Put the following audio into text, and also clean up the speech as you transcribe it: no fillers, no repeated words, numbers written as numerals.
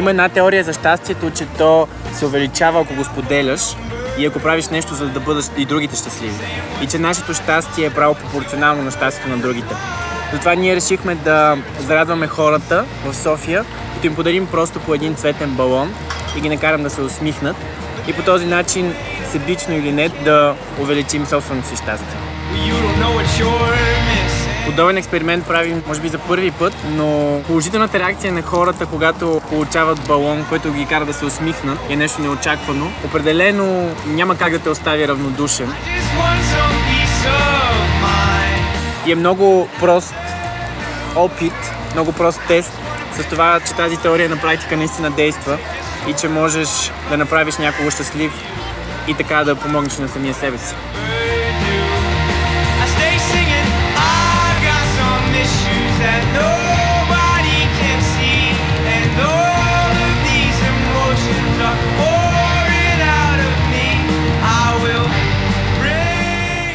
Има една теория за щастието, че то се увеличава, ако го споделяш и ако правиш нещо, за да бъдат и другите щастливи. И че нашето щастие е право пропорционално на щастието на другите. Затова ние решихме да зарадваме хората в София, като им подарим просто по един цветен балон и ги накарам да се усмихнат. И по този начин, себично или не, да увеличим собственото си щастие. Подобен експеримент правим, може би, за първи път, но положителната реакция на хората, когато получават балон, който ги кара да се усмихнат, е нещо неочаквано. Определено няма как да те остави равнодушен. И е много прост опит, много прост тест с това, че тази теория на практика наистина действа и че можеш да направиш някого щастлив и така да помогнеш на самия себе си. That no